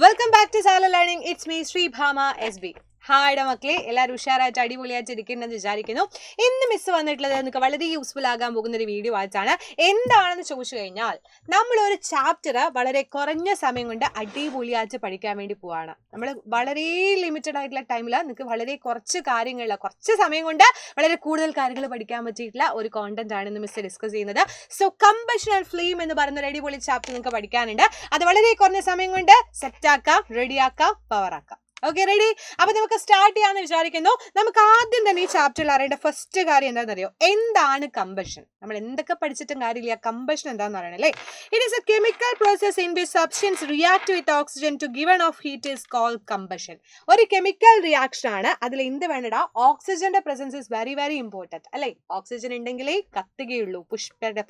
welcome back to Sala Learning. It's me, Sri Bhama SB. ഹായുടെ മക്കളെ, എല്ലാവരും ഉഷാറായിട്ട് അടിപൊളിയായിട്ട് ഇരിക്കുന്നെന്ന് വിചാരിക്കുന്നു. ഇന്ന് മിസ് വന്നിട്ടുള്ളത് നിങ്ങൾക്ക് വളരെ യൂസ്ഫുൾ ആകാൻ പോകുന്ന ഒരു വീഡിയോ ആയിട്ടാണ്. എന്താണെന്ന് ചോദിച്ചു കഴിഞ്ഞാൽ, നമ്മളൊരു ചാപ്റ്റർ വളരെ കുറഞ്ഞ സമയം കൊണ്ട് അടിപൊളിയായിട്ട് പഠിക്കാൻ വേണ്ടി പോവാണ്. നമ്മൾ വളരെ ലിമിറ്റഡ് ആയിട്ടുള്ള ടൈമിൽ നിങ്ങൾക്ക് വളരെ കുറച്ച് സമയം കൊണ്ട് വളരെ കൂടുതൽ കാര്യങ്ങൾ പഠിക്കാൻ പറ്റിയിട്ടുള്ള ഒരു കോണ്ടന്റ് ആണ് ഇന്ന് മിസ് ഡിസ്കസ് ചെയ്യുന്നത്. സോ കമ്പഷൻ ആൻഡ് ഫ്ലെയിം എന്ന് പറയുന്ന ഒരു അടിപൊളി ചാപ്റ്റർ നിങ്ങൾക്ക് പഠിക്കാനുണ്ട്. അത് വളരെ കുറഞ്ഞ സമയം കൊണ്ട് സെറ്റാക്കാം, റെഡിയാക്കാം, പവറാക്കാം. Okay, ready? അപ്പൊ നമുക്ക് സ്റ്റാർട്ട് ചെയ്യാന്ന് വിചാരിക്കുന്നു. നമുക്ക് ആദ്യം തന്നെ ഈ ചാപ്റ്ററിൽ അറിയേണ്ട ഫസ്റ്റ് കാര്യം എന്താണെന്നറിയോ? എന്താണ് കമ്പഷൻ? നമ്മൾ എന്തൊക്കെ പഠിച്ചിട്ടും കാര്യമില്ല, കമ്പഷൻ എന്താണെന്ന് അറിയണം അല്ലേ? It is a chemical process in which substance react with oxygen to given off heat is called combustion. ഒരു കെമിക്കൽ റിയാക്ഷൻ ആണ്. അതിൽ എന്ത് വേണ്ടടാ? ഓക്സിജന്റെ presence is very very important അല്ലേ? ഓക്സിജൻ ഉണ്ടെങ്കിലേ കത്തുകയുള്ളൂ,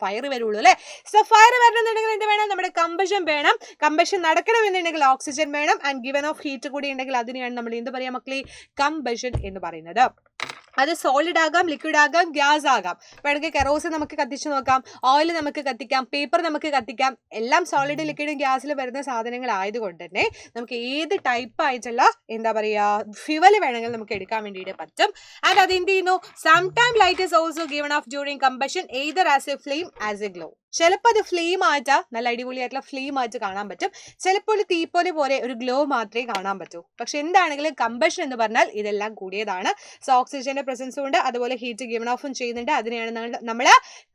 ഫയർ വരുള്ളൂ അല്ലേ? സോ ഫയർ വരണമെന്നുണ്ടെങ്കിൽ എന്ത് വേണം? നമ്മുടെ കമ്പഷൻ വേണം. കമ്പഷൻ നടക്കണമെന്നുണ്ടെങ്കിൽ ഓക്സിജൻ വേണം. ആൻഡ് ഗിവൺ ഓഫ് ഹീറ്റ് കൂടി ഉണ്ടെങ്കിൽ അതിനെയാണ് നമ്മൾ എന്ത് പറയാ മക്കളെ? കമ്പഷൻ എന്ന് പറയുന്നത്. അത് സോളിഡ് ആകാം, ലിക്വിഡ് ആകാം, ഗ്യാസ് ആകാം. വേണമെങ്കിൽ കെറോസിൻ നമുക്ക് കത്തിച്ചു നോക്കാം, ഓയിൽ നമുക്ക് കത്തിക്കാം, പേപ്പർ നമുക്ക് കത്തിക്കാം. എല്ലാം സോളിഡ്, ലിക്വിഡും ഗ്യാസിൽ വരുന്ന സാധനങ്ങൾ ആയതുകൊണ്ട് തന്നെ നമുക്ക് ഏത് ടൈപ്പ് ആയിട്ടുള്ള എന്താ പറയാ ഫ്യൂവൽ വേണമെങ്കിൽ നമുക്ക് എടുക്കാൻ വേണ്ടിയിട്ട് പറ്റും. ആൻഡ് അത് എന്ത് ചെയ്യുന്നു? Sometime light is also given of during combustion either as A flame as A glow. ചിലപ്പോൾ അത് ഫ്ലെയിം ആയിട്ട് നല്ല അടിപൊളിയായിട്ടുള്ള ഫ്ലെയിം ആയിട്ട് കാണാൻ പറ്റും. ചിലപ്പോൾ തീപോലെ പോലെ ഒരു ഗ്ലോ മാത്രമേ കാണാൻ പറ്റൂ. പക്ഷെ എന്താണെങ്കിലും കമ്പഷൻ എന്ന് പറഞ്ഞാൽ ഇതെല്ലാം കൂടിയതാണ്. സോ ഓക്സിജന്റെ പ്രസൻസും ഉണ്ട്, അതുപോലെ ഹീറ്റ് ഗിവൺ ഓഫും ചെയ്യുന്നുണ്ട്. അതിനെയാണ് നമ്മൾ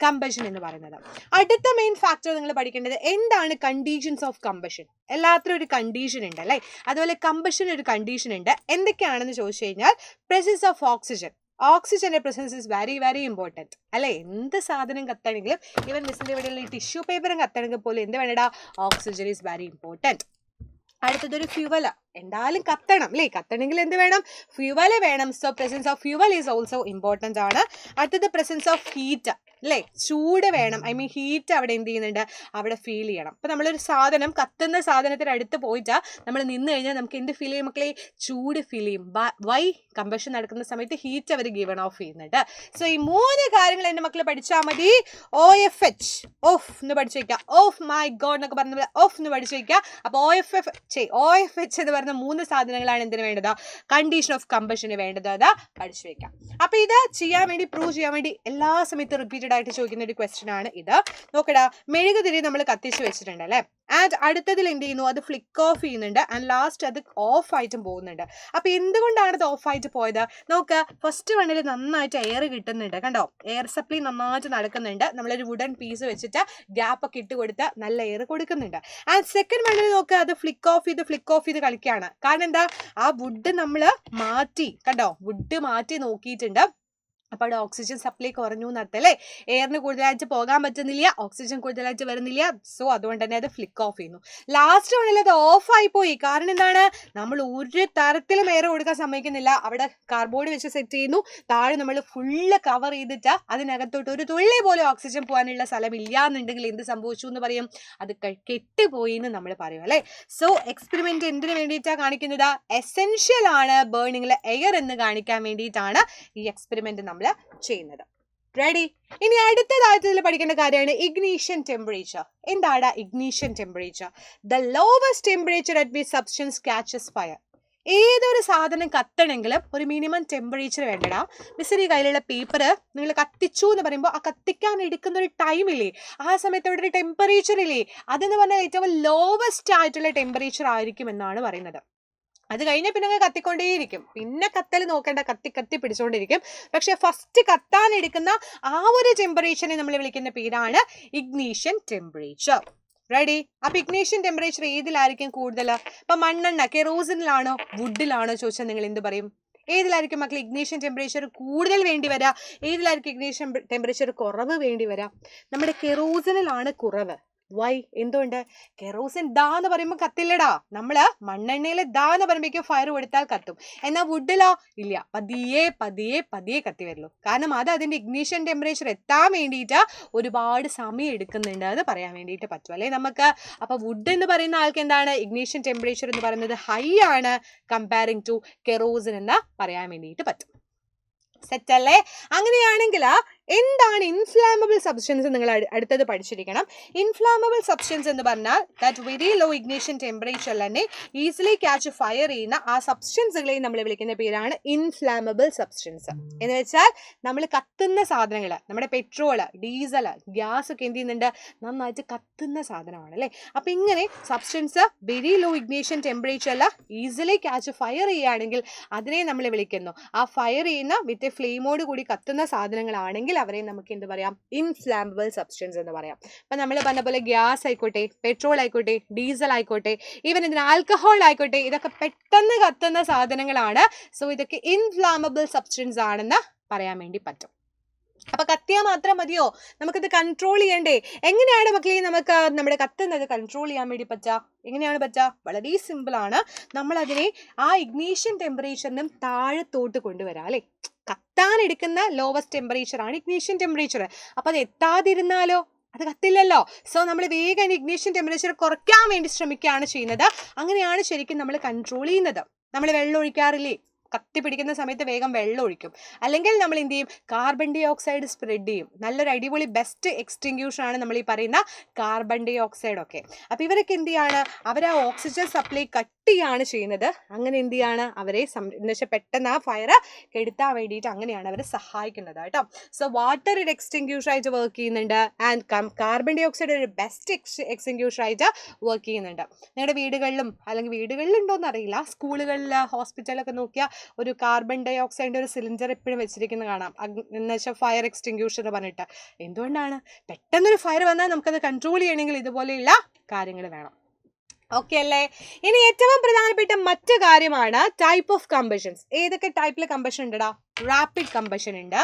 കമ്പഷൻ എന്ന് പറയുന്നത്. അടുത്ത മെയിൻ ഫാക്ടർ നിങ്ങൾ പഠിക്കേണ്ടത് എന്താണ്? Conditions of combustion. എല്ലാത്തിനും ഒരു കണ്ടീഷൻ ഉണ്ട് അല്ലേ? അതുപോലെ കമ്പഷൻ ഒരു കണ്ടീഷൻ ഉണ്ട്. എന്തൊക്കെയാണെന്ന് ചോദിച്ചു കഴിഞ്ഞാൽ, പ്രസൻസ് ഓഫ് ഓക്സിജൻ. ഓക്സിജന്റെ presence is very very important അല്ലേ? എന്ത് സാധനം കത്തണമെങ്കിലും, ഈവൻ മിസ്സിന്റെ ഇവിടെയുള്ള ഈ ടിഷ്യൂ പേപ്പറും കത്തണമെങ്കിൽ പോലും എന്ത് വേണടാ? Oxygen is very important. അടുത്തതൊരു ഫ്യൂവല. എന്തായാലും കത്തണം അല്ലേ? കത്തണമെങ്കിൽ എന്ത് വേണം? ഫ്യൂവൽ വേണം. So presence of fuel is also important ആണ്. അടുത്തത് പ്രസൻസ് ഓഫ് ഹീറ്റ് അല്ലേ? ചൂട് വേണം. ഐ മീൻ ഹീറ്റ് അവിടെ എന്ത് ചെയ്യുന്നുണ്ട്? അവിടെ ഫീൽ ചെയ്യണം. അപ്പം നമ്മളൊരു സാധനം, കത്തുന്ന സാധനത്തിന് അടുത്ത് പോയിട്ട് നമ്മൾ നിന്ന് കഴിഞ്ഞാൽ നമുക്ക് എന്ത് ഫീൽ ചെയ്യും മക്കളെ? ചൂട് ഫീൽ ചെയ്യും. വൈ? കമ്പഷൻ നടക്കുന്ന സമയത്ത് ഹീറ്റ് അവർ ഗിവൺ ഓഫ് ചെയ്യുന്നുണ്ട്. സോ ഈ 3 കാര്യങ്ങൾ എൻ്റെ മക്കൾ പഠിച്ചാൽ മതി. OFH, ഓഫ് എന്ന് പഠിച്ചു വയ്ക്കുക. ഓഫ് മൈ ഗോഡ് എന്നൊക്കെ പറഞ്ഞ ഓഫ് എന്ന് പഠിച്ചു വയ്ക്കുക. അപ്പോൾ OFH എന്ന് പറഞ്ഞ 3 സാധനങ്ങളാണ് എന്തിനു വേണ്ടത്? കണ്ടീഷൻ ഓഫ് കമ്പഷന് വേണ്ടത്. അത് പഠിച്ചു വയ്ക്കാം. അപ്പൊ ഇത് ചെയ്യാൻ വേണ്ടി, പ്രൂവ് ചെയ്യാൻ വേണ്ടി എല്ലാ സമയത്തും റിപ്പീറ്റഡ് ആയിട്ട് ചോദിക്കുന്ന ഒരു ക്വസ്റ്റ്യൻ ആണ് ഇത്. നോക്കടാ, മെഴുകുതിരി നമ്മൾ കത്തിച്ച് വെച്ചിട്ടുണ്ട് അല്ലേ? ആൻഡ് അടുത്തതിൽ എന്ത് ചെയ്യുന്നു? അത് ഫ്ലിക്ക് ഓഫ് ചെയ്യുന്നുണ്ട്. ആൻഡ് ലാസ്റ്റ് അത് ഓഫ് ആയിട്ടും പോകുന്നുണ്ട്. അപ്പൊ എന്തുകൊണ്ടാണ് അത് ഓഫ് ആയിട്ട് പോയത്? നോക്ക്, ഫസ്റ്റ് വണ്ണിൽ നന്നായിട്ട് എയർ കിട്ടുന്നുണ്ട്, കണ്ടോ? എയർ സപ്ലൈ നന്നായിട്ട് നടക്കുന്നുണ്ട്. നമ്മളൊരു വുഡൻ പീസ് വെച്ചിട്ട് ഗ്യാപ്പ് ഒക്കെ ഇട്ട് കൊടുത്ത് നല്ല എയർ കൊടുക്കുന്നുണ്ട്. ആൻഡ് സെക്കൻഡ് വണ്ണിൽ നോക്ക്, അത് ഫ്ലിക്ക് ഓഫ് ചെയ്ത് കളിക്കുകയാണ്. കാരണം എന്താ? ആ വുഡ് നമ്മൾ മാറ്റി, കണ്ടോ? വുഡ് മാറ്റി നോക്കിയിട്ടുണ്ട്. അപ്പോൾ അവിടെ ഓക്സിജൻ സപ്ലൈ കുറഞ്ഞു എന്നർത്ഥല്ലേ? എയറിന് കൂടുതലായിട്ട് പോകാൻ പറ്റുന്നില്ല, ഓക്സിജൻ കൂടുതലായിട്ട് വരുന്നില്ല. സോ അതുകൊണ്ട് തന്നെ അത് ഫ്ലിക്ക് ഓഫ് ചെയ്യുന്നു. ലാസ്റ്റ് വണ്ണിൽ അത് ഓഫായി പോയി. കാരണം എന്താണ്? നമ്മൾ ഒരു തരത്തിലും എയർ കൊടുക്കാൻ സമ്മതിക്കുന്നില്ല. അവിടെ കാർബോർഡ് വെച്ച് സെറ്റ് ചെയ്യുന്നു. താഴെ നമ്മൾ ഫുള്ള് കവർ ചെയ്തിട്ട് അതിനകത്തോട്ട് ഒരു തുള്ളി പോലും ഓക്സിജൻ പോകാനുള്ള സ്ഥലമില്ല എന്നുണ്ടെങ്കിൽ എന്ത് സംഭവിച്ചു എന്ന് പറയും? അത് കെട്ടുപോയി എന്ന് നമ്മൾ പറയും അല്ലേ? സോ എക്സ്പെരിമെന്റ് എന്തിനു വേണ്ടിയിട്ടാണ് കാണിക്കുന്നത്? എസെൻഷ്യൽ ആണ് ബേണിംഗിൽ എയർ എന്ന് കാണിക്കാൻ വേണ്ടിയിട്ടാണ് ഈ എക്സ്പെരിമെന്റ് നമ്മൾ ചെയ്യുന്നത്. റെഡി? ഇനി അടുത്തതായിട്ട് ഇതിൽ പഠിക്കേണ്ട കാര്യമാണ് ഇഗ്നീഷൻ ടെമ്പറേച്ചർ. എന്താണ് ignition temperature? The lowest temperature at which substance catches fire. ഏതൊരു സാധനം കത്തണമെങ്കിലും ഒരു മിനിമം ടെമ്പറേച്ചർ വേണ്ടടാ. മിസ്സിന് കയ്യിലുള്ള പേപ്പർ നിങ്ങൾ കത്തിച്ചു എന്ന് പറയുമ്പോൾ ആ കത്തിക്കാൻ എടുക്കുന്ന ഒരു ടൈമില്ലേ, ആ സമയത്ത് അവിടെ ഒരു ടെമ്പറേച്ചർ ഇല്ലേ, അതെന്ന് പറഞ്ഞാൽ ഏറ്റവും ലോവസ്റ്റ് ആയിട്ടുള്ള ടെമ്പറേച്ചർ ആയിരിക്കും എന്നാണ് പറയുന്നത്. അത് കഴിഞ്ഞാൽ പിന്നെ അങ്ങ് കത്തിക്കൊണ്ടേയിരിക്കും. പിന്നെ കത്തൽ നോക്കേണ്ട, കത്തി പിടിച്ചുകൊണ്ടിരിക്കും. പക്ഷെ ഫസ്റ്റ് കത്താൻ എടുക്കുന്ന ആ ഒരു ടെമ്പറേച്ചറിനെ നമ്മൾ വിളിക്കുന്ന പേരാണ് ഇഗ്നീഷൻ ടെമ്പറേച്ചർ. റെഡി? അപ്പൊ ഇഗ്നീഷൻ ടെമ്പറേച്ചർ ഏതിലായിരിക്കും കൂടുതൽ? ഇപ്പൊ മണ്ണെണ്ണ, കെറോസിനിലാണോ വുഡിലാണോ ചോദിച്ചാൽ നിങ്ങൾ എന്ത് പറയും? ഏതിലായിരിക്കും മക്കൾ ഇഗ്നീഷൻ ടെമ്പറേച്ചർ കൂടുതൽ വേണ്ടി വരാ? ഏതിലായിരിക്കും ഇഗ്നീഷൻ ടെമ്പറേച്ചർ കുറവ് വേണ്ടി വരാ? നമ്മുടെ കെറോസിനിലാണ് കുറവ്. വൈ? എന്തുകൊണ്ട്? കെറോസിൻ ദാ എന്ന് പറയുമ്പോൾ കത്തില്ലടാ. നമ്മള് മണ്ണെണ്ണയിൽ ദാ എന്ന് പറയുമ്പോഴേക്കും ഫയർ കൊടുത്താൽ കത്തും. എന്നാൽ വുഡിലോ ഇല്ല, പതിയെ കത്തി വരുള്ളൂ. കാരണം അത് അതിന്റെ ഇഗ്നീഷൻ ടെമ്പറേച്ചർ എത്താൻ വേണ്ടിയിട്ട് ഒരുപാട് സമയം എടുക്കുന്നുണ്ട് എന്ന് പറയാൻ വേണ്ടിയിട്ട് പറ്റും അല്ലേ നമുക്ക്? അപ്പൊ വുഡ് എന്ന് പറയുന്ന ആൾക്ക് എന്താണ് ഇഗ്നീഷൻ ടെമ്പറേച്ചർ എന്ന് പറയുന്നത്? ഹൈ ആണ് കമ്പയറിംഗ് ടു കെറോസിൻ എന്ന് പറയാൻ വേണ്ടിയിട്ട് പറ്റും. സെറ്റ് അല്ലേ? അങ്ങനെയാണെങ്കിൽ എന്താണ് ഇൻഫ്ലാമബിൾ സബ്സ്റ്റൻസ്? നിങ്ങൾ അടുത്തത് പഠിച്ചിരിക്കണം. ഇൻഫ്ലാമബിൾ സബ്സ്റ്റൻസ് എന്ന് പറഞ്ഞാൽ ദാറ്റ് വെരി ലോ ഇഗ്നീഷൻ ടെമ്പറേച്ചറിൽ തന്നെ ഈസിലി ക്യാച്ച് ഫയർ ചെയ്യുന്ന ആ സബ്സ്റ്റൻസുകളെയും നമ്മൾ വിളിക്കുന്ന പേരാണ് ഇൻഫ്ലാമബിൾ സബ്സ്റ്റൻസ്. എന്ന് വെച്ചാൽ നമ്മൾ കത്തുന്ന സാധനങ്ങൾ, നമ്മുടെ പെട്രോള്, ഡീസൽ, ഗ്യാസ് ഒക്കെ എന്ത് ചെയ്യുന്നുണ്ട്, നന്നായിട്ട് കത്തുന്ന സാധനമാണ് അല്ലേ. അപ്പം ഇങ്ങനെ സബ്സ്റ്റൻസ് വെരി ലോ ഇഗ്നീഷൻ ടെമ്പറേച്ചറിൽ ഈസിലി ക്യാച്ച് ഫയർ ചെയ്യുകയാണെങ്കിൽ അതിനെ നമ്മൾ വിളിക്കുന്നു, ആ ഫയർ ചെയ്യുന്ന വിത്ത് ഫ്ലെയിമോട് കൂടി കത്തുന്ന സാധനങ്ങളാണെങ്കിൽ അവരെ നമുക്ക് എന്ത് പറയാം, ഇൻഫ്ലാമബിൾ സബ്സ്റ്റൻസ് എന്ന് പറയാം. അപ്പം നമ്മൾ പറഞ്ഞ പോലെ ഗ്യാസ് ആയിക്കോട്ടെ, പെട്രോൾ ആയിക്കോട്ടെ, ഡീസൽ ആയിക്കോട്ടെ, ഈവൻ ഇതിന് ആൽക്കഹോൾ ആയിക്കോട്ടെ, ഇതൊക്കെ പെട്ടെന്ന് കത്തുന്ന സാധനങ്ങളാണ്. സോ ഇതൊക്കെ ഇൻഫ്ലാമബിൾ സബ്സ്റ്റൻസ് ആണെന്ന് പറയാൻ വേണ്ടി പറ്റും. അപ്പൊ കത്തിയാൽ മാത്രം മതിയോ, നമുക്കിത് കൺട്രോൾ ചെയ്യണ്ടേ? എങ്ങനെയാണ് മക്കളെ നമുക്ക് നമ്മുടെ കത്തുന്നത് കൺട്രോൾ ചെയ്യാൻ വേണ്ടി പറ്റുക? എങ്ങനെയാണ് പറ്റുക? വളരെ സിമ്പിൾ ആണ്. നമ്മൾ അതിനെ ആ ഇഗ്നീഷൻ ടെമ്പറേച്ചറിനും താഴത്തോട്ട് കൊണ്ടുവരാം അല്ലെ. കത്താൻ എടുക്കുന്ന ലോവസ്റ്റ് ടെമ്പറേച്ചർ ആണ് ഇഗ്നീഷൻ ടെമ്പറേച്ചർ. അപ്പൊ അത് എത്താതിരുന്നാലോ, അത് കത്തില്ലല്ലോ. സോ നമ്മൾ വേഗം ഇഗ്നീഷൻ ടെമ്പറേച്ചർ കുറയ്ക്കാൻ വേണ്ടി ശ്രമിക്കുകയാണ് ചെയ്യുന്നത്. അങ്ങനെയാണ് ശരിക്കും നമ്മൾ കൺട്രോൾ ചെയ്യുന്നത്. നമ്മൾ വെള്ളം ഒഴിക്കാറില്ലേ, കത്തി പിടിക്കുന്ന സമയത്ത് വേഗം വെള്ളം ഒഴിക്കും. അല്ലെങ്കിൽ നമ്മൾ എന്ത് ചെയ്യും, കാർബൺ ഡൈ ഓക്സൈഡ് സ്പ്രെഡ് ചെയ്യും. നല്ലൊരു അടിപൊളി ബെസ്റ്റ് എക്സ്റ്റിങ്ക്യൂഷൻ ആണ് നമ്മൾ ഈ പറയുന്ന കാർബൺ ഡൈ ഓക്സൈഡ് ഒക്കെ. അപ്പം ഇവരൊക്കെ എന്ത് ചെയ്യാണ്, അവർ ആ ഓക്സിജൻ സപ്ലൈ കട്ടിയാണ് ചെയ്യുന്നത്. അങ്ങനെ എന്ത് ചെയ്യാണ്, അവരെ എന്ന് വെച്ചാൽ പെട്ടെന്ന് ആ ഫയർ കെടുത്താൻ വേണ്ടിയിട്ട് അങ്ങനെയാണ് അവരെ സഹായിക്കുന്നത് കേട്ടോ. സോ വാട്ടർ ഒരു എക്സ്റ്റിങ്ക്യൂഷർ ആയിട്ട് വർക്ക് ചെയ്യുന്നുണ്ട്, ആൻഡ് കാർബൺ ഡൈ ഓക്സൈഡ് ഒരു ബെസ്റ്റ് എക്സ്റ്റിങ്ക്യൂഷർ ആയിട്ട് വർക്ക് ചെയ്യുന്നുണ്ട്. നിങ്ങളുടെ വീടുകളിലും, അല്ലെങ്കിൽ വീടുകളിലുണ്ടോയെന്ന് അറിയില്ല, സ്കൂളുകളിൽ, ഹോസ്പിറ്റലൊക്കെ നോക്കിയാൽ ഒരു കാർബൺ ഡൈ ഓക്സൈഡിൻ്റെ ഒരു സിലിണ്ടർ എപ്പോഴും വെച്ചിരിക്കുന്നത് കാണാം, എന്ന് വെച്ചാൽ ഫയർ എക്സ്റ്റിങ്ക്യൂഷർ എന്ന് പറഞ്ഞിട്ട്. എന്തുകൊണ്ടാണ്? പെട്ടെന്നൊരു ഫയർ വന്നാൽ നമുക്കത് കൺട്രോൾ ചെയ്യണമെങ്കിൽ ഇതുപോലെയുള്ള കാര്യങ്ങൾ വേണം. ഓക്കെ അല്ലേ? ഇനി ഏറ്റവും പ്രധാനപ്പെട്ട മറ്റു കാര്യമാണ് ടൈപ്പ് ഓഫ് കമ്പഷൻസ്. ഏതൊക്കെ ടൈപ്പിൽ കമ്പഷൻ ഉണ്ടടാ? റാപ്പിഡ് കമ്പഷൻ ഉണ്ട്,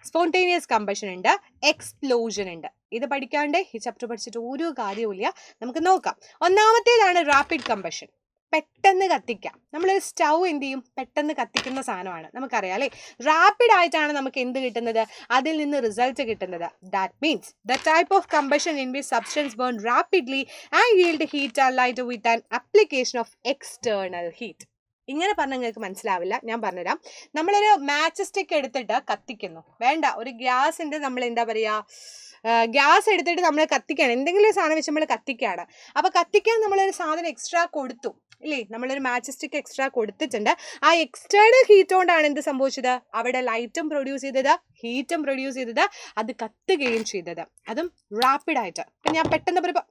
സ്പോണ്ടേനിയസ് കമ്പഷൻ ഉണ്ട്, എക്സ്പ്ലോഷൻ ഉണ്ട്. ഇത് പഠിക്കാണ്ട് ഈ ചാപ്റ്റർ പഠിച്ചിട്ട് ഒരു കാര്യവുമില്ല. നമുക്ക് നോക്കാം. ഒന്നാമത്തേതാണ് റാപ്പിഡ് കമ്പഷൻ. പെട്ടെന്ന് കത്തിക്കാം. നമ്മളൊരു സ്റ്റൗ എന്ത് ചെയ്യും, പെട്ടെന്ന് കത്തിക്കുന്ന സാധനമാണ്, നമുക്കറിയാം അല്ലേ. റാപ്പിഡ് ആയിട്ടാണ് നമുക്ക് എന്ത് കിട്ടുന്നത്, അതിൽ നിന്ന് റിസൾട്ട് കിട്ടുന്നത്. That means the type of combustion in which substance burn rapidly and yield heat or light with an application of external heat. ഇങ്ങനെ പറഞ്ഞാൽ നിങ്ങൾക്ക് മനസ്സിലാവില്ല, ഞാൻ പറഞ്ഞുതരാം. നമ്മളൊരു മാച്ച് സ്റ്റിക്ക് എടുത്തിട്ട് കത്തിക്കുന്നു, വേണ്ട ഒരു ഗ്യാസിൻ്റെ നമ്മൾ എന്താ പറയുക, ഗ്യാസ് എടുത്തിട്ട് നമ്മൾ കത്തിക്കുകയാണ്, എന്തെങ്കിലും ഒരു സാധനം വെച്ച് നമ്മൾ കത്തിക്കുകയാണ്. അപ്പോൾ കത്തിക്കാൻ നമ്മളൊരു സാധനം എക്സ്ട്രാ കൊടുത്തു ഇല്ലേ, നമ്മളൊരു മാച്ച് സ്റ്റിക്ക് എക്സ്ട്രാ കൊടുത്തിട്ടുണ്ട്. ആ എക്സ്റ്റേണൽ ഹീറ്റ് കൊണ്ടാണ് എന്ത് സംഭവിച്ചത്, അവിടെ ലൈറ്റും പ്രൊഡ്യൂസ് ചെയ്തത്, ഹീറ്റും പ്രൊഡ്യൂസ് ചെയ്തത്, അത് കത്തുകയും ചെയ്തത്, അതും റാപ്പിഡായിട്ട്. ഇപ്പം ഞാൻ പെട്ടെന്ന് പറയുമ്പോൾ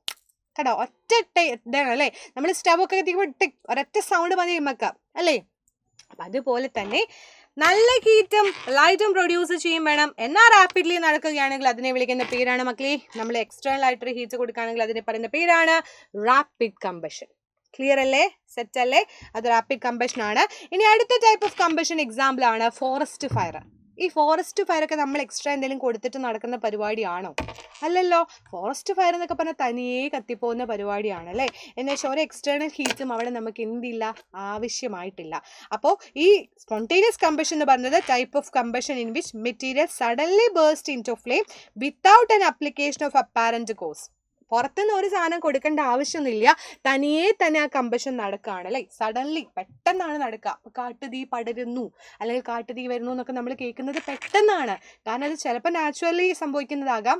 കേട്ടോ, ഒറ്റ ഇതാണ് അല്ലേ, നമ്മൾ സ്റ്റവ് ഒക്കെ കത്തിക്കുമ്പോൾ ഒരൊറ്റ സൗണ്ട് മതി നമുക്ക് അല്ലേ. അപ്പം അതുപോലെ തന്നെ നല്ല ഹീറ്റും ലൈറ്റും പ്രൊഡ്യൂസ് ചെയ്യും വേണം. എന്നാൽ റാപ്പിഡ്ലി നടക്കുകയാണെങ്കിൽ അതിനെ വിളിക്കുന്ന പേരാണ് മക്കളെ, നമ്മൾ എക്സ്റ്റേണൽ ആയിട്ടൊരു ഹീറ്റ് കൊടുക്കുകയാണെങ്കിൽ അതിനെ പറയുന്ന പേരാണ് റാപ്പിഡ് കമ്പഷൻ. ക്ലിയർ അല്ലേ, സെറ്റ് അല്ലേ? അത് റാപ്പിഡ് കമ്പഷൻ ആണ്. ഇനി അടുത്ത ടൈപ്പ് ഓഫ് കമ്പഷൻ എക്സാമ്പിൾ ആണ് ഫോറസ്റ്റ് ഫയർ. ഈ ഫോറസ്റ്റ് ഫയർ ഒക്കെ നമ്മൾ എക്സ്ട്രാ എന്തെങ്കിലും കൊടുത്തിട്ട് നടക്കുന്ന പരിപാടിയാണോ? അല്ലല്ലോ. ഫോറസ്റ്റ് ഫയർ എന്നൊക്കെ പറഞ്ഞാൽ തനിയെ കത്തിപ്പോകുന്ന പരിപാടിയാണ് അല്ലേ. എന്ന് വെച്ചാൽ ഒരു എക്സ്റ്റേണൽ ഹീറ്റും അവിടെ നമുക്ക് എന്തില്ല, ആവശ്യമായിട്ടില്ല. അപ്പോൾ ഈ സ്പോണ്ടേനിയസ് കമ്പഷൻ എന്ന് പറയുന്നത് type of combustion in which material suddenly burst into flame without an application of apparent cause. പുറത്തുനിന്ന് ഒരു സാധനം കൊടുക്കേണ്ട ആവശ്യമൊന്നുമില്ല, തനിയെ തന്നെ ആ കമ്പഷൻ നടക്കുകയാണ് അല്ലേ. സഡൻലി പെട്ടെന്നാണ് നടക്കുക. കാട്ടുതീ പടരുന്നു അല്ലെങ്കിൽ കാട്ടുതീ വരുന്നു എന്നൊക്കെ നമ്മൾ കേൾക്കുന്നത് പെട്ടെന്നാണ്. കാരണം അത് ചിലപ്പോൾ നാച്ചുറലി സംഭവിക്കുന്നതാകാം,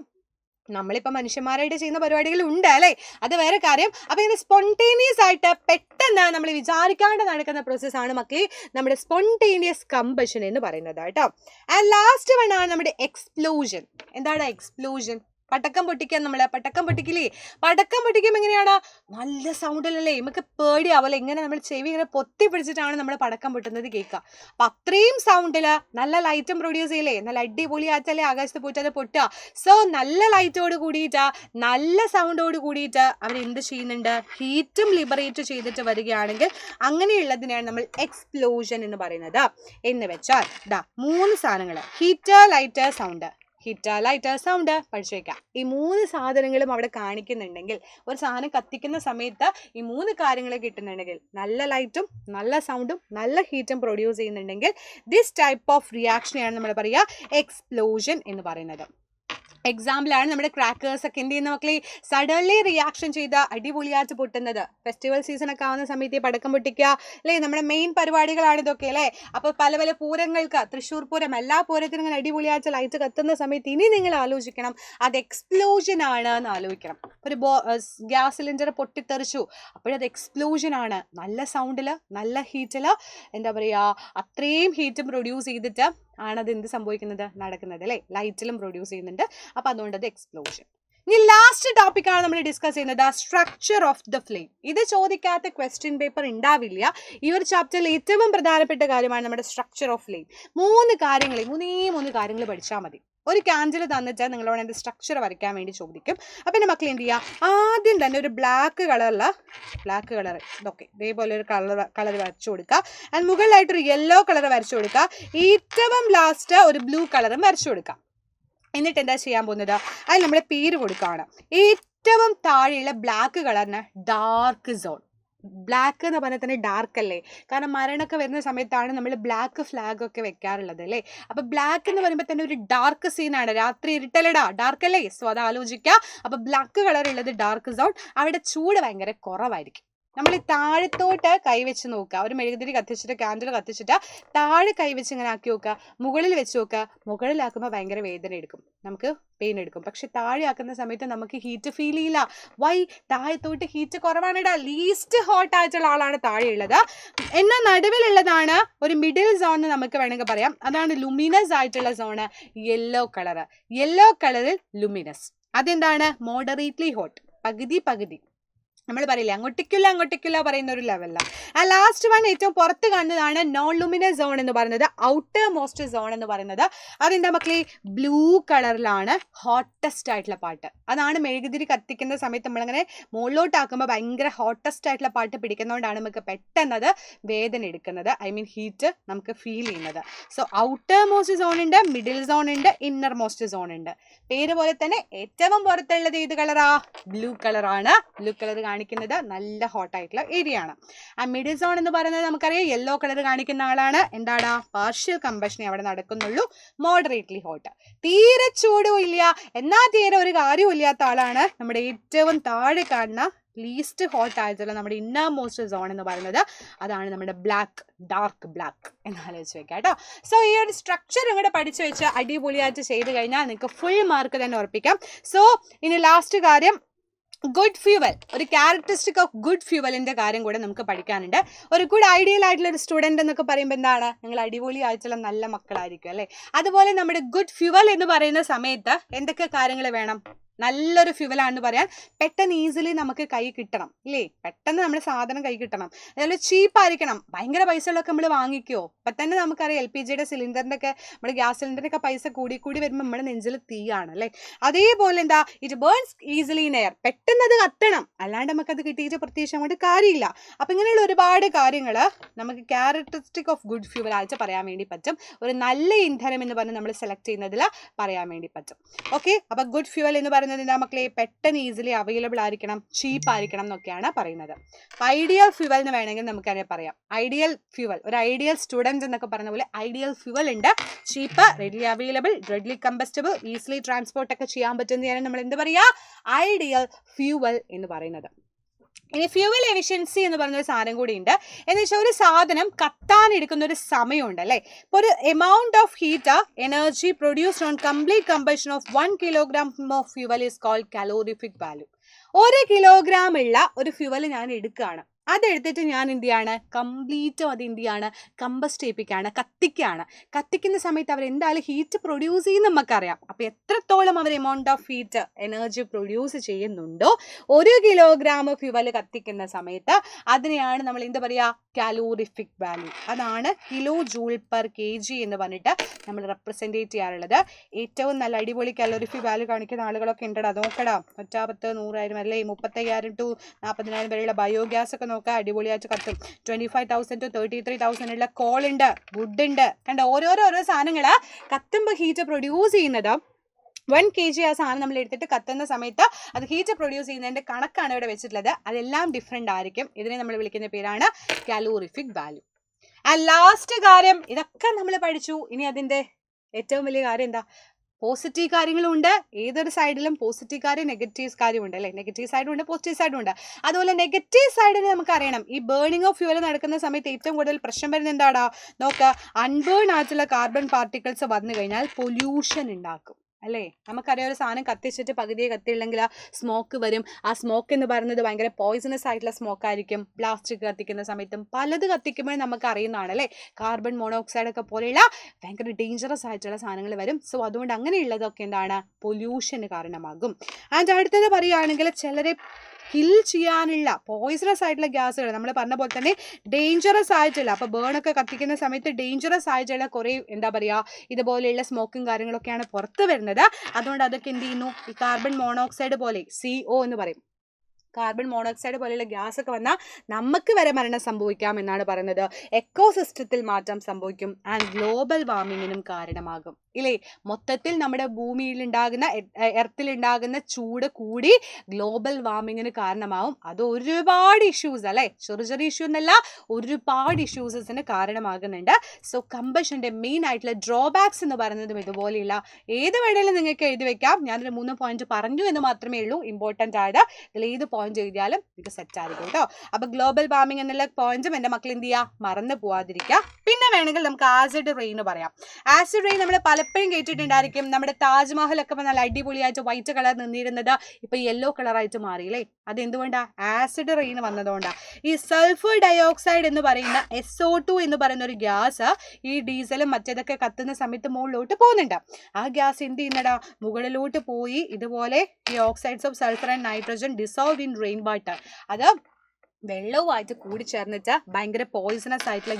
നമ്മളിപ്പോൾ മനുഷ്യന്മാരായിട്ട് ചെയ്യുന്ന പരിപാടികൾ ഉണ്ട് അല്ലേ, അത് വേറെ കാര്യം. അപ്പോൾ ഇങ്ങനെ സ്പോണ്ടേനിയസ് ആയിട്ട് പെട്ടെന്ന് നമ്മൾ വിചാരിക്കാണ്ട് നടക്കുന്ന പ്രോസസ്സാണ് മക്കളെ നമ്മുടെ സ്പോണ്ടേനിയസ് കമ്പഷൻ എന്ന് പറയുന്നത് കേട്ടോ. ആൻഡ് ലാസ്റ്റ് വൺ ആണ് നമ്മുടെ എക്സ്പ്ലോഷൻ. എന്താണ് എക്സ്പ്ലോഷൻ? പടക്കം പൊട്ടിക്കാൻ, നമ്മൾ പടക്കം പൊട്ടിക്കില്ലേ, പടക്കം പൊട്ടിക്കുമ്പോൾ എങ്ങനെയാണ്, നല്ല സൗണ്ടിലല്ലേ, നമുക്ക് പേടിയാവല്ലേ, ഇങ്ങനെ നമ്മൾ ചെവി ഇങ്ങനെ പൊത്തി പിടിച്ചിട്ടാണ് നമ്മൾ പടക്കം പൊട്ടുന്നത് കേൾക്കുക. അപ്പം അത്രയും സൗണ്ടിൽ നല്ല ലൈറ്റും പ്രൊഡ്യൂസ് ചെയ്യില്ലേ, നല്ല അടിപൊളി ആറ്റല്ലേ ആകാശത്ത് പോയിട്ട് അത് പൊട്ടുക. സോ നല്ല ലൈറ്റോട് കൂടിയിട്ട് നല്ല സൗണ്ടോട് കൂടിയിട്ട് അവരെന്ത് ചെയ്യുന്നുണ്ട്, ഹീറ്റും ലിബറേറ്റ് ചെയ്തിട്ട് വരികയാണെങ്കിൽ അങ്ങനെയുള്ളതിനെയാണ് നമ്മൾ എക്സ്പ്ലോഷൻ എന്ന് പറയുന്നത്. എന്ന് വെച്ചാൽ ദാ 3 സാധനങ്ങൾ, heat, light, sound. Heat, light, sound പഠിച്ചു വയ്ക്കാം. ഈ 3 സാധനങ്ങളും അവിടെ കാണിക്കുന്നുണ്ടെങ്കിൽ, ഒരു സാധനം കത്തിക്കുന്ന സമയത്ത് ഈ 3 കാര്യങ്ങൾ കിട്ടുന്നുണ്ടെങ്കിൽ, നല്ല ലൈറ്റും നല്ല സൗണ്ടും നല്ല ഹീറ്റും പ്രൊഡ്യൂസ് ചെയ്യുന്നുണ്ടെങ്കിൽ, ദിസ് ടൈപ്പ് ഓഫ് റിയാക്ഷനെയാണ് നമ്മൾ പറയുക എക്സ്പ്ലോഷൻ എന്ന് പറയുന്നത്. എക്സാമ്പിളാണ് നമ്മുടെ ക്രാക്കേഴ്സ് ഒക്കെ എന്ത് ചെയ്യുന്ന മക്കളെ സഡൻലി റിയാക്ഷൻ ചെയ്ത് അടിപൊളിയായിട്ട് പൊട്ടുന്നത്. ഫെസ്റ്റിവൽ സീസൺ ഒക്കെ ആവുന്ന സമയത്ത് ഈ പടക്കം പൊട്ടിക്കുക അല്ലേ, നമ്മുടെ മെയിൻ പരിപാടികളാണ് ഇതൊക്കെ അല്ലേ. അപ്പോൾ പല പല പൂരങ്ങൾക്ക്, തൃശ്ശൂർ പൂരം, എല്ലാ പൂരത്തിനും ഇങ്ങനെ അടിപൊളിയായിട്ട് ലൈറ്റ് കത്തുന്ന സമയത്ത് ഇനി നിങ്ങൾ ആലോചിക്കണം അത് എക്സ്പ്ലോഷൻ ആണ് എന്ന് ആലോചിക്കണം. ഒരു ഗ്യാസ് സിലിണ്ടർ പൊട്ടിത്തെറിച്ചു, അപ്പോഴത് എക്സ്പ്ലോഷൻ ആണ്. നല്ല സൗണ്ടിൽ, നല്ല ഹീറ്റിൽ, എന്താ പറയുക, അത്രയും ഹീറ്റ് പ്രൊഡ്യൂസ് ചെയ്തിട്ട് ആണത് എന്ത് സംഭവിക്കുന്നത്, നടക്കുന്നത് അല്ലേ. ലൈറ്റിലും പ്രൊഡ്യൂസ് ചെയ്യുന്നുണ്ട്. അപ്പൊ അതുകൊണ്ട് അത് എക്സ്പ്ലോഷൻ. ഇനി ലാസ്റ്റ് ടോപ്പിക്കാണ് നമ്മൾ ഡിസ്കസ് ചെയ്യുന്നത്, സ്ട്രക്ചർ ഓഫ് ദ ഫ്ലെയിം. ഇത് ചോദിക്കാത്ത ക്വസ്റ്റ്യൻ പേപ്പർ ഉണ്ടാവില്ല. ഈ ഒരു ചാപ്റ്ററിൽ ഏറ്റവും പ്രധാനപ്പെട്ട കാര്യമാണ് നമ്മുടെ സ്ട്രക്ചർ ഓഫ് ഫ്ലെയിം. മൂന്നേ മൂന്ന് കാര്യങ്ങൾ പഠിച്ചാൽ മതി. ഒരു ക്യാൻഡിൽ തന്നിട്ട് നിങ്ങളോട് എൻ്റെ സ്ട്രക്ചർ വരയ്ക്കാൻ വേണ്ടി ചോദിക്കും. അപ്പം എൻ്റെ മക്കൾ എന്ത് ചെയ്യുക, ആദ്യം തന്നെ ഒരു ബ്ലാക്ക് കളർ ഇതൊക്കെ ഇതേപോലെ ഒരു കളർ വരച്ചു കൊടുക്കുക. ആൻഡ് മുകളിലായിട്ടൊരു യെല്ലോ കളർ വരച്ചു കൊടുക്കുക. ഏറ്റവും ലാസ്റ്റ് ഒരു ബ്ലൂ കളറും വരച്ചു കൊടുക്കുക. എന്നിട്ട് എന്താ ചെയ്യാൻ പോകുന്നത്, അതിൽ നമ്മൾ പേര് കൊടുക്കുകയാണ്. ഏറ്റവും താഴെയുള്ള ബ്ലാക്ക് കളറിന് ഡാർക്ക് സോൺ. ബ്ലാക്ക് എന്ന് പറഞ്ഞാൽ തന്നെ ഡാർക്ക് അല്ലേ, കാരണം മരണമൊക്കെ വരുന്ന സമയത്താണ് നമ്മൾ ബ്ലാക്ക് ഫ്ലാഗ് ഒക്കെ വെക്കാറുള്ളത് അല്ലേ. അപ്പൊ ബ്ലാക്ക് എന്ന് പറയുമ്പോൾ തന്നെ ഒരു ഡാർക്ക് സീനാണ്. രാത്രി ഇരുട്ടലടാ, ഡാർക്ക് അല്ലേ. സോ അത് ആലോചിക്കുക. അപ്പൊ ബ്ലാക്ക് കളർ ഉള്ളത് ഡാർക്ക് സോൺ. അവിടെ ചൂട് ഭയങ്കര കുറവായിരിക്കും. നമ്മൾ ഈ താഴത്തോട്ട് കൈവച്ച് നോക്കുക. ഒരു മെഴുകുതിരി കത്തിച്ചിട്ട്, ക്യാൻഡിൽ കത്തിച്ചിട്ട് താഴെ കൈവച്ച് ഇങ്ങനെ ആക്കി നോക്കുക. മുകളിൽ വെച്ച് നോക്കുക. മുകളിലാക്കുമ്പോൾ ഭയങ്കര വേദന എടുക്കും, നമുക്ക് പെയിൻ എടുക്കും. പക്ഷെ താഴെ ആക്കുന്ന സമയത്ത് നമുക്ക് ഹീറ്റ് ഫീൽ ചെയ്യില്ല. വൈ? താഴത്തോട്ട് ഹീറ്റ് കുറവാണ്. ലീസ്റ്റ് ഹോട്ട് ആയിട്ടുള്ള ആളാണ് താഴെയുള്ളത്. എന്നാൽ നടുവിലുള്ളതാണ് ഒരു മിഡിൽ സോൺ എന്ന് നമുക്ക് വേണമെങ്കിൽ പറയാം. അതാണ് ലുമിനസ് ആയിട്ടുള്ള സോണ്, യെല്ലോ കളർ. യെല്ലോ കളറിൽ ലുമിനസ്. അതെന്താണ്, മോഡറേറ്റ്ലി ഹോട്ട്, പകുതി. നമ്മൾ പറയില്ല അങ്ങോട്ടേക്കില്ല പറയുന്ന ഒരു ലെവലാണ്. ആ ലാസ്റ്റ് വൺ ഏറ്റവും പുറത്ത് കാണുന്നതാണ് നോൺ ലുമിനസ് സോൺ എന്ന് പറയുന്നത്, ഔട്ടർ മോസ്റ്റ് സോൺ എന്ന് പറയുന്നത്. അതെന്താ മക്കളെ, ബ്ലൂ കളറിലാണ് ഹോട്ടസ്റ്റ് ആയിട്ടുള്ള പാട്ട്. അതാണ് മെഴുകുതിരി കത്തിക്കുന്ന സമയത്ത് നമ്മളിങ്ങനെ മുകളിലോട്ടാക്കുമ്പോൾ ഭയങ്കര ഹോട്ടസ്റ്റ് ആയിട്ടുള്ള പാട്ട് പിടിക്കുന്നതുകൊണ്ടാണ് നമുക്ക് പെട്ടെന്നത് വേദന എടുക്കുന്നത്, ഐ മീൻ ഹീറ്റ് നമുക്ക് ഫീൽ ചെയ്യുന്നത്. സോ ഔട്ടർ മോസ്റ്റ് സോൺ ഉണ്ട്, മിഡിൽ സോൺ ഉണ്ട്, ഇന്നർ മോസ്റ്റ് സോൺ ഉണ്ട്. പേര് പോലെ തന്നെ ഏറ്റവും പുറത്തുള്ളത് ഏത് കളറാ, ബ്ലൂ കളറാണ്. ബ്ലൂ കളർ കാണിക്കുന്നത് നല്ല ഹോട്ട് ആയിട്ടുള്ള ഏരിയ ആണ്. ആ മിഡിൽ സോൺ എന്ന് പറയുന്നത് നമുക്കറിയാം യെല്ലോ കളർ കാണിക്കുന്ന ആളാണ്. എന്താണ്, പാർഷ്യൽ കമ്പഷനെ അവിടെ നടക്കുന്നുള്ളൂ, മോഡറേറ്റ്ലി ഹോട്ട്. തീരെ ചൂടും ഇല്ല എന്നാൽ തീരെ ഒരു കാര്യവും ഇല്ലാത്ത ആളാണ് നമ്മുടെ ഏറ്റവും താഴെ കാണുന്ന ലീസ്റ്റ് ഹോട്ട് ആയിട്ടുള്ള നമ്മുടെ ഇന്നർ മോസ്റ്റ് സോൺ എന്ന് പറയുന്നത്. അതാണ് നമ്മുടെ ബ്ലാക്ക്, ഡാർക്ക് ബ്ലാക്ക് എന്നാലോചിച്ച് വെക്കാം കേട്ടോ. സോ ഈ ഒരു സ്ട്രക്ചർ ഇങ്ങോട്ട് പഠിച്ചു വെച്ച് അടിപൊളിയായിട്ട് ചെയ്ത് കഴിഞ്ഞാൽ നിങ്ങൾക്ക് ഫുൾ മാർക്ക് തന്നെ ഉറപ്പിക്കാം. സോ ഇനി ലാസ്റ്റ് കാര്യം, ഗുഡ് ഫ്യൂവൽ. ഒരു ക്യാരക്ടറിസ്റ്റിക് ഓഫ് ഗുഡ് ഫ്യൂവലിന്റെ കാര്യം കൂടെ നമുക്ക് പഠിക്കാനുണ്ട്. ഒരു ഗുഡ് ഐഡിയൽ ആയിട്ടുള്ള ഒരു സ്റ്റുഡൻറ് എന്നൊക്കെ പറയുമ്പോൾ എന്താണ്, നിങ്ങൾ അടിപൊളി ആയിട്ടുള്ള നല്ല മക്കളായിരിക്കും അല്ലേ. അതുപോലെ നമ്മുടെ ഗുഡ് ഫ്യൂവൽ എന്ന് പറയുന്ന സമയത്ത് എന്തൊക്കെ കാര്യങ്ങൾ വേണം, നല്ലൊരു ഫ്യൂവലാണെന്ന് പറയാൻ പെട്ടെന്ന് ഈസിലി നമുക്ക് കൈ കിട്ടണം ഇല്ലേ, പെട്ടെന്ന് നമ്മുടെ സാധനം കൈ കിട്ടണം. അതുപോലെ ചീപ്പായിരിക്കണം. ഭയങ്കര പൈസകളൊക്കെ നമ്മൾ വാങ്ങിക്കുമോ, ഇപ്പം തന്നെ നമുക്കറിയാം LPG സിലിണ്ടറിൻ്റെ ഒക്കെ, നമ്മുടെ ഗ്യാസ് സിലിണ്ടറിൻ്റെ ഒക്കെ പൈസ കൂടി വരുമ്പോൾ നമ്മുടെ നെഞ്ചിൽ തീയാണ് അല്ലേ. അതേപോലെ എന്താ, it burns easily in air. പെട്ടെന്ന് അത് കത്തണം, അല്ലാണ്ട് നമുക്കത് കിട്ടിയിട്ട് പ്രത്യേകിച്ച് അങ്ങോട്ട് കാര്യമില്ല. അപ്പം ഇങ്ങനെയുള്ള ഒരുപാട് കാര്യങ്ങൾ നമുക്ക് ക്യാരക്ടറിസ്റ്റിക് ഓഫ് ഗുഡ് ഫ്യൂവൽ ആയിട്ട് പറയാൻ വേണ്ടി പറ്റും. ഒരു നല്ല ഇന്ധനം എന്ന് പറഞ്ഞ് നമ്മൾ സെലക്ട് ചെയ്യുന്നതിൽ പറയാൻ വേണ്ടി പറ്റും. ഓക്കെ, അപ്പം ഗുഡ് ഫ്യൂവൽ എന്ന് എന്താ മക്കളെ, പെട്ടെന്ന് ഈസിലി അവൈലബിൾ ആയിരിക്കണം, ചീപ്പ് ആയിരിക്കണം എന്നൊക്കെയാണ് പറയുന്നത്. ഐഡിയൽ ഫ്യൂവൽ എന്ന് വേണമെങ്കിൽ നമുക്കതിനെ പറയാം. ഐഡിയൽ ഫ്യൂവൽ, ഒരു ഐഡിയൽ സ്റ്റുഡൻറ് എന്നൊക്കെ പറഞ്ഞ പോലെ ഐഡിയൽ ഫ്യൂവൽ ഉണ്ട്, cheap, readily available, readily combustible, easily transport ഒക്കെ ചെയ്യാൻ പറ്റുന്നതാണ് നമ്മൾ എന്ത് പറയുക, ഐഡിയൽ ഫ്യൂവൽ എന്ന് പറയുന്നത്. ഇനി ഫ്യൂവൽ എഫിഷ്യൻസി എന്ന് പറഞ്ഞൊരു സാധനം കൂടി ഉണ്ട്. എന്ന് വെച്ചാൽ ഒരു സാധനം കത്താൻ എടുക്കുന്ന ഒരു സമയമുണ്ട് അല്ലേ. ഇപ്പോൾ ഒരു amount of heat energy produced on complete combustion of 1 kilogram of fuel is called calorific value. 1 kilogram ഉള്ള ഒരു ഫ്യൂവൽ ഞാൻ എടുക്കുകയാണ്, അതെടുത്തിട്ട് ഞാൻ എന്ത് ചെയ്യാണ്, കംപ്ലീറ്റും അത് എന്ത് ചെയ്യാണ്, കമ്പസ്റ്റ് ചെയ്യിപ്പിക്കുകയാണ്, കത്തിക്കുകയാണ്. കത്തിക്കുന്ന സമയത്ത് അവർ എന്തായാലും ഹീറ്റ് പ്രൊഡ്യൂസ് ചെയ്യുന്ന നമുക്കറിയാം. അപ്പോൾ എത്രത്തോളം അവർ amount of heat energy produce ചെയ്യുന്നുണ്ടോ 1 kilogram ഫ്യൂവൽ കത്തിക്കുന്ന സമയത്ത് അതിനെയാണ് നമ്മൾ എന്താ പറയുക, കാലോറിഫിക് വാല്യൂ. അതാണ് കിലോ ജൂൾ പെർ kg എന്ന് പറഞ്ഞിട്ട് നമ്മൾ റെപ്രസെൻറ്റേറ്റ് ചെയ്യാറുള്ളത്. ഏറ്റവും നല്ല അടിപൊളി കാലോറിഫിക് വാല്യൂ കാണിക്കുന്ന ആളുകളൊക്കെ ഉണ്ടടാ, നോക്കടാ. 150, 100,000 അല്ലേ, 35,000 to 40,000 വരെയുള്ള ബയോഗ്യാസ് ഒക്കെ നോക്കുക, അടിപൊളിയായിട്ട് കത്തും. 25,000 to 33,000 ഉള്ള കോൾ ഉണ്ട്, വുഡ് ഉണ്ട്, കണ്ട ഓരോ സാധനങ്ങൾ കത്തുമ്പോൾ ഹീറ്റ് പ്രൊഡ്യൂസ് ചെയ്യുന്നത് 1 kg ആ സാധനം നമ്മൾ എടുത്തിട്ട് കത്തുന്ന സമയത്ത് അത് ഹീറ്റ് പ്രൊഡ്യൂസ് ചെയ്യുന്നതിൻ്റെ കണക്കാണ് ഇവിടെ വെച്ചിട്ടുള്ളത്. അതെല്ലാം ഡിഫറെൻ്റ് ആയിരിക്കും. ഇതിനെ നമ്മൾ വിളിക്കുന്ന പേരാണ് കാലോറിഫിക് വാല്യൂ. ആൻഡ് ലാസ്റ്റ് കാര്യം, ഇതൊക്കെ നമ്മൾ പഠിച്ചു. ഇനി അതിൻ്റെ ഏറ്റവും വലിയ കാര്യം എന്താ, പോസിറ്റീവ് കാര്യങ്ങളും ഉണ്ട്, ഏതൊരു സൈഡിലും പോസിറ്റീവ് കാര്യം നെഗറ്റീവ് കാര്യമുണ്ട് അല്ലേ. നെഗറ്റീവ് സൈഡും ഉണ്ട്, പോസിറ്റീവ് സൈഡും ഉണ്ട്. അതുപോലെ നെഗറ്റീവ് സൈഡിൽ നമുക്കറിയണം, ഈ ബേണിംഗ് ഓഫ് ഫ്യൂവൽ നടക്കുന്ന സമയത്ത് ഏറ്റവും കൂടുതൽ പ്രശ്നം വരുന്നത് എന്താടാ നോക്കുക, അൺബേൺ ആയിട്ടുള്ള കാർബൺ പാർട്ടിക്കിൾസ് വന്നു കഴിഞ്ഞാൽ പൊല്യൂഷൻ ഉണ്ടാക്കും അല്ലേ. നമുക്കറിയാം ഒരു സാധനം കത്തിച്ചിട്ട് പകുതിയെ കത്തിയില്ലെങ്കിൽ ആ സ്മോക്ക് വരും. ആ സ്മോക്ക് എന്ന് പറയുന്നത് ഭയങ്കര പോയിസണസ് ആയിട്ടുള്ള സ്മോക്ക് ആയിരിക്കും. പ്ലാസ്റ്റിക് കത്തിക്കുന്ന സമയത്തും പലത് കത്തിക്കുമ്പോൾ നമുക്ക് അറിയുന്നതാണ് അല്ലേ. കാർബൺ മോണോക്സൈഡ് ഒക്കെ പോലെയുള്ള ഭയങ്കര ഡേഞ്ചറസ് ആയിട്ടുള്ള സാധനങ്ങൾ വരും. സോ അതുകൊണ്ട് അങ്ങനെയുള്ളതൊക്കെ എന്താണ്, പൊല്യൂഷന് കാരണമാകും. ആൻഡ് അടുത്തത് പറയുകയാണെങ്കിൽ ചിലരെ കിൽ ചെയ്യാനുള്ള പോയിസണസ് ആയിട്ടുള്ള ഗ്യാസുകൾ നമ്മൾ പറഞ്ഞ പോലെ തന്നെ ഡേഞ്ചറസ് ആയിട്ടുള്ള, അപ്പോൾ ബേണൊക്കെ കത്തിക്കുന്ന സമയത്ത് ഡേഞ്ചറസ് ആയിട്ടുള്ള കുറേ എന്താ പറയുക ഇതുപോലെയുള്ള സ്മോക്കും കാര്യങ്ങളൊക്കെയാണ് പുറത്ത് വരുന്നത്. അതുകൊണ്ട് അതൊക്കെ എന്ത് ചെയ്യുന്നു, ഈ കാർബൺ മോണോക്സൈഡ് പോലെ CO എന്ന് പറയും, കാർബൺ മോണോക്സൈഡ് പോലെയുള്ള ഗ്യാസ് ഒക്കെ വന്നാൽ നമുക്ക് വരെ മരണം സംഭവിക്കാം എന്നാണ് പറയുന്നത്. എക്കോസിസ്റ്റത്തിൽ മാറ്റം സംഭവിക്കും ആൻഡ് ഗ്ലോബൽ വാർമിങ്ങിനും കാരണമാകും ഇല്ലേ. മൊത്തത്തിൽ നമ്മുടെ ഭൂമിയിൽ ഉണ്ടാകുന്ന എർത്തിലുണ്ടാകുന്ന ചൂട് കൂടി ഗ്ലോബൽ വാർമിങ്ങിന് കാരണമാവും. അത് ഒരുപാട് ഇഷ്യൂസ് അല്ലേ, ചെറിയ ചെറിയ ഇഷ്യൂ എന്നല്ല, ഒരുപാട് ഇഷ്യൂസിന് കാരണമാകുന്നുണ്ട്. സോ കമ്പഷൻ്റെ മെയിൻ ആയിട്ടുള്ള ഡ്രോബാക്സ് എന്ന് പറയുന്നതും ഇതുപോലെയുള്ള ഏത് വേണേലും നിങ്ങൾക്ക് എഴുതി വെക്കാം. ഞാനൊരു 3 പോയിന്റ് പറഞ്ഞു എന്ന് മാത്രമേ ഉള്ളൂ ഇമ്പോർട്ടൻ്റ് ആയത്. ഇതിൽ ഏത് പോയിന്റ് എഴുതിയാലും ഇത് സെറ്റ് ആയിരിക്കും കേട്ടോ. അപ്പൊ ഗ്ലോബൽ വാർമിംഗ് എന്നുള്ള പോയിന്റും എൻ്റെ മക്കൾ എന്ത് ചെയ്യുക, മറന്നു പോവാതിരിക്കുക. പിന്നെ വേണമെങ്കിൽ നമുക്ക് ആസിഡ് റെയിൻ പറയാം. ആസിഡ് റെയിൻ നമ്മൾ പലപ്പോഴും കേട്ടിട്ടുണ്ടായിരിക്കും. നമ്മുടെ താജ്മഹൽ ഒക്കെ നല്ല അടിപൊളിയായിട്ട് വൈറ്റ് കളർ നിന്നിരുന്നത് ഇപ്പൊ യെല്ലോ കളറായിട്ട് മാറിയില്ലേ. അതെന്തുകൊണ്ടാ, ആസിഡ് റെയിൻ വന്നതുകൊണ്ടാണ്. ഈ സൾഫർ ഡയോക്സൈഡ് എന്ന് പറയുന്ന SO2 എന്ന് പറയുന്ന ഒരു ഗ്യാസ് ഈ ഡീസലും മറ്റേതൊക്കെ കത്തുന്ന സമയത്ത് മുകളിലോട്ട് പോകുന്നുണ്ട്. ആ ഗ്യാസ് എന്ത് ചെയ്യുന്നടാ, മുകളിലോട്ട് പോയി ഇതുപോലെ ഈ oxides of sulphur and nitrogen dissolve in rain water, അത് വെള്ളവുമായിട്ട് കൂടിച്ചേർന്നിട്ട് ഭയങ്കര പോയിസണസ് ആയിട്ടുള്ള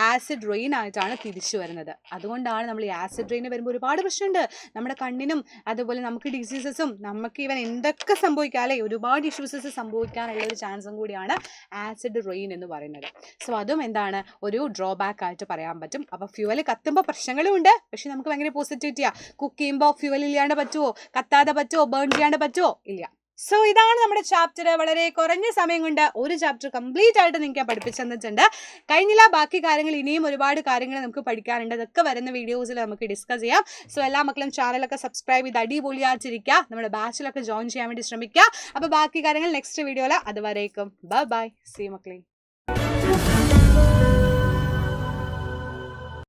ആസിഡ് റെയിൻ ആയിട്ടാണ് തിരിച്ചു വരുന്നത്. അതുകൊണ്ടാണ് നമ്മൾ ഈ ആസിഡ് റെയിൻ വരുമ്പോൾ ഒരുപാട് പ്രശ്നമുണ്ട് നമ്മുടെ കണ്ണിനും, അതുപോലെ നമുക്ക് ഡിസീസസും, നമുക്ക് ഇവൻ എന്തൊക്കെ സംഭവിക്കാം അല്ലേ, ഒരുപാട് ഇഷ്യൂസസ് സംഭവിക്കാനുള്ള ഒരു ചാൻസും കൂടിയാണ് ആസിഡ് റെയിൻ എന്ന് പറയുന്നത്. സോ അതും എന്താണ്, ഒരു ഡ്രോബാക്ക് ആയിട്ട് പറയാൻ പറ്റും. അപ്പോൾ ഫ്യൂവൽ കത്തുമ്പോൾ പ്രശ്നങ്ങളും ഉണ്ട്, പക്ഷെ നമുക്ക് ഭയങ്കര പോസിറ്റിവിറ്റിയാണ്. കുക്ക് ചെയ്യുമ്പോൾ ഫ്യൂവൽ ഇല്ലാണ്ട് പറ്റുമോ, കത്താതെ പറ്റുമോ, ബേൺ ചെയ്യാണ്ട് പറ്റുമോ, ഇല്ല. സോ ഇതാണ് നമ്മുടെ ചാപ്റ്റർ. വളരെ കുറഞ്ഞ സമയം കൊണ്ട് ഒരു ചാപ്റ്റർ കംപ്ലീറ്റ് ആയിട്ട് നിങ്ങൾക്ക് പഠിപ്പിച്ചു തന്നിട്ടുണ്ട്. കഴിഞ്ഞില്ല, ബാക്കി കാര്യങ്ങൾ ഇനിയും ഒരുപാട് കാര്യങ്ങൾ നമുക്ക് പഠിക്കാനുണ്ട്. അതൊക്കെ വരുന്ന വീഡിയോസിൽ നമുക്ക് ഡിസ്കസ് ചെയ്യാം. സോ എല്ലാ മക്കളും ചാനലൊക്കെ സബ്സ്ക്രൈബ് ചെയ്ത് അടിപൊളിയാച്ചിരിക്കുക, നമ്മുടെ ബാച്ചിലൊക്കെ ജോയിൻ ചെയ്യാൻ വേണ്ടി ശ്രമിക്കുക. അപ്പോൾ ബാക്കി കാര്യങ്ങൾ നെക്സ്റ്റ് വീഡിയോയിൽ. അതുവരേക്കും ബൈ ബൈ, സീ മക്കളെ.